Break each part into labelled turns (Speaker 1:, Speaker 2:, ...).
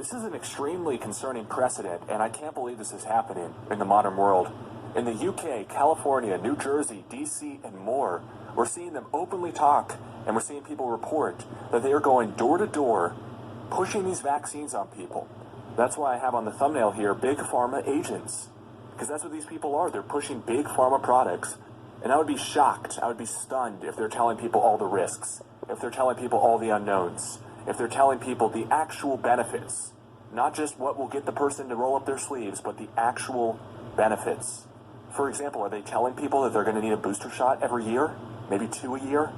Speaker 1: This is an extremely concerning precedent, and I can't believe this is happening in the modern world. In the UK, California, New Jersey, DC, and more, we're seeing them openly talk, and we're seeing people report that they are going door to door, pushing these vaccines on people. That's why I have on the thumbnail here, Big Pharma agents, because that's what these people are. They're pushing Big Pharma products, and I would be shocked, I would be stunned if they're telling people all the risks, if they're telling people all the unknowns, if they're telling people the actual benefits, not just what will get the person to roll up their sleeves, but the actual benefits. For example, are they telling people that they're going to need a booster shot every year? Maybe 2 a year?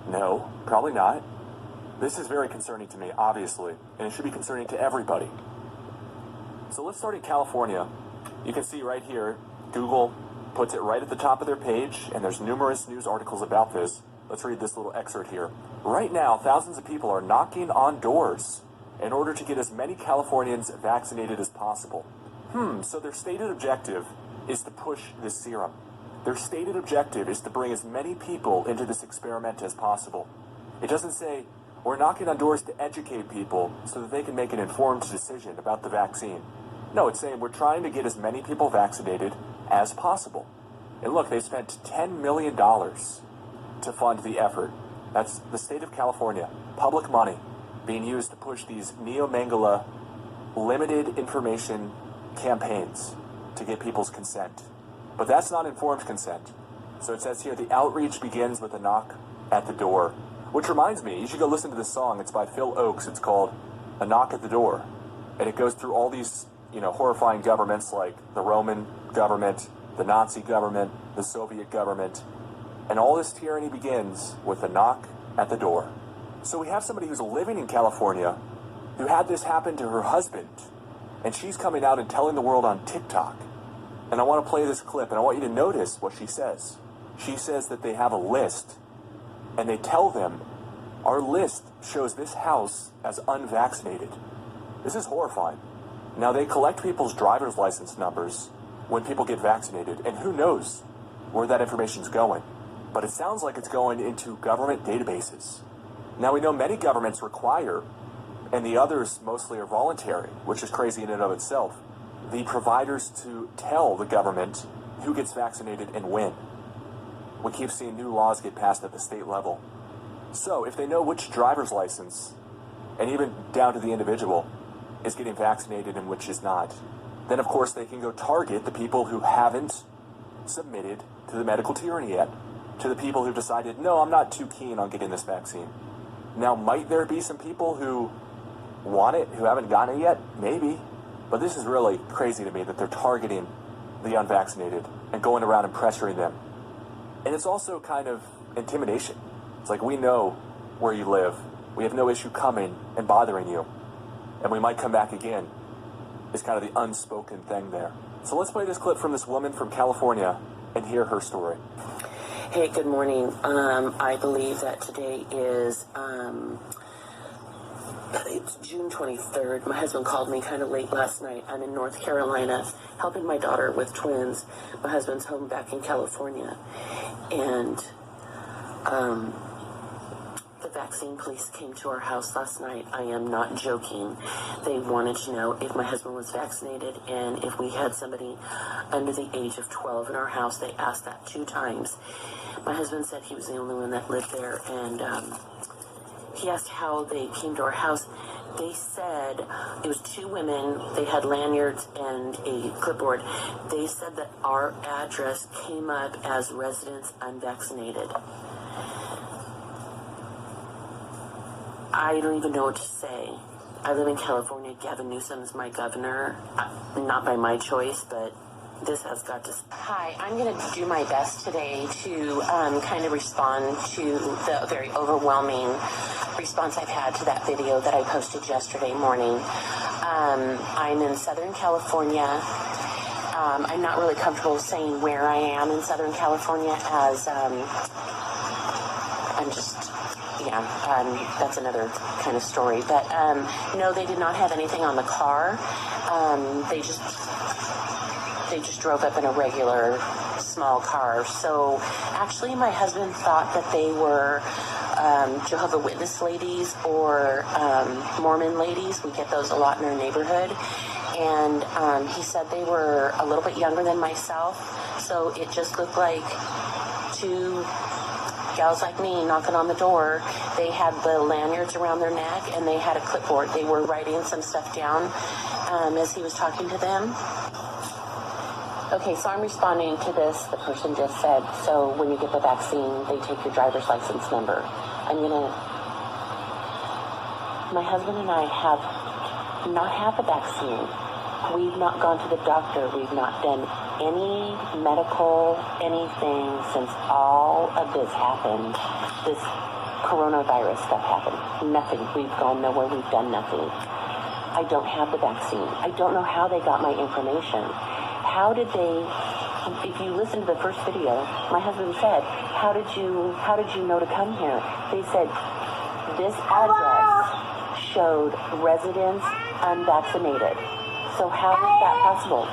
Speaker 1: No, probably not. This is very concerning to me, obviously, and it should be concerning to everybody. So let's start in California. You can see right here, Google puts it right at the top of their page, and there's numerous news articles about this. Let's read this little excerpt here. Right now, thousands of people are knocking on doors in order to get as many Californians vaccinated as possible. So their stated objective is to push this serum. Their stated objective is to bring as many people into this experiment as possible. It doesn't say, we're knocking on doors to educate people so that they can make an informed decision about the vaccine. No, it's saying we're trying to get as many people vaccinated as possible. And look, they spent $10 million to fund the effort. That's the state of California. Public money being used to push these Neomangala limited information campaigns to get people's consent. But that's not informed consent. So it says here, the outreach begins with a knock at the door. Which reminds me, you should go listen to this song. It's by Phil Oakes. It's called A Knock at the Door. And it goes through all these, horrifying governments like the Roman government, the Nazi government, the Soviet government. And all this tyranny begins with a knock at the door. So we have somebody who's living in California who had this happen to her husband. And she's coming out and telling the world on TikTok. And I want to play this clip, and I want you to notice what she says. She says that they have a list, and they tell them, our list shows this house as unvaccinated. This is horrifying. Now, they collect people's driver's license numbers when people get vaccinated, and who knows where that information's going. But it sounds like it's going into government databases. Now, we know many governments require, and the others mostly are voluntary, which is crazy in and of itself, the providers to tell the government who gets vaccinated and when. We keep seeing new laws get passed at the state level. So if they know which driver's license, and even down to the individual, is getting vaccinated and which is not, then of course they can go target the people who haven't submitted to the medical tyranny yet, to the people who've decided, no, I'm not too keen on getting this vaccine. Now, might there be some people who want it, who haven't gotten it yet? Maybe. But this is really crazy to me that they're targeting the unvaccinated and going around and pressuring them. And it's also kind of intimidation. It's like, we know where you live. We have no issue coming and bothering you. And we might come back again. It's kind of the unspoken thing there. So let's play this clip from this woman from California and hear her story.
Speaker 2: Hey, good morning. I believe that today is it's June 23rd. My husband called me kind of late last night. I'm in North Carolina helping my daughter with twins. My husband's home back in California. And the vaccine police came to our house last night. I am not joking. They wanted to know if my husband was vaccinated and if we had somebody under the age of 12 in our house. They asked that 2 times. My husband said he was the only one that lived there, and he asked how they came to our house. They said it was 2 women. They had lanyards and a clipboard. They said that our address came up as residents unvaccinated. I don't even know what to say. I live in California. Gavin Newsom is my governor. Not by my choice, but this has got to... Hi, I'm going to do my best today to kind of respond to the very overwhelming response I've had to that video that I posted yesterday morning. I'm in Southern California. I'm not really comfortable saying where I am in Southern California as I'm just... that's another kind of story. But no, they did not have anything on the car. They just drove up in a regular small car. So actually my husband thought that they were Jehovah Witness ladies or Mormon ladies. We get those a lot in our neighborhood. And he said they were a little bit younger than myself, so it just looked like two gals like me knocking on the door. They had the lanyards around their neck and they had a clipboard. They were writing some stuff down as he was talking to them. Okay, so I'm responding to this. The person just said, so when you get the vaccine, they take your driver's license number. My husband and I have not had the vaccine. We've not gone to the doctor. We've not done any medical anything since all of this happened. This coronavirus stuff happened. Nothing. We've gone nowhere. We've done nothing. I don't have the vaccine. I don't know how they got my information. How did they, if you listen to the first video, my husband said, how did you know to come here? They said, this address showed residents unvaccinated. So how is that possible?